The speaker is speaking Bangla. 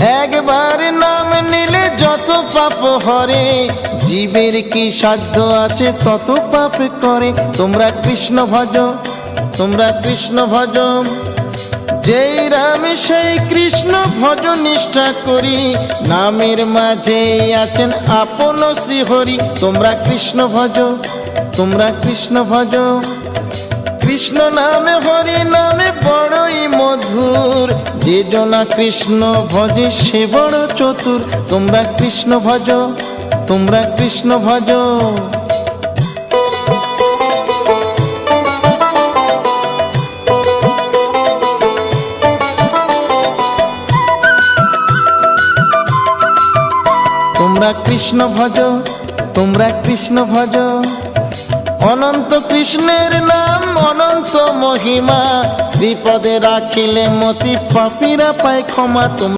একবার নাম নিলে যত পাপ হরে, জীবের কি সাধ্য আছে তত পাপ করে। তোমরা কৃষ্ণ ভজ, তোমরা কৃষ্ণ ভজ, যেই রাম সেই কৃষ্ণ ভজ নিষ্ঠা করি, নামের মাঝে আছেন আপন শ্রীহরি। তোমরা কৃষ্ণ ভজ, তোমরা কৃষ্ণ ভজ, কৃষ্ণ নামে হরি নামে বড়ই মধুর, যে জনা কৃষ্ণ ভজে সে বড় চতুর। তোমরা কৃষ্ণ ভজ, তোমরা কৃষ্ণ ভজ। তোমরা কৃষ্ণ ভজ, তোমরা কৃষ্ণ ভজ, অনন্ত কৃষ্ণের নাম অনন্ত মহিমা, শ্রীপদে রাখিলে মতি পাপীরা পায় ক্ষমা।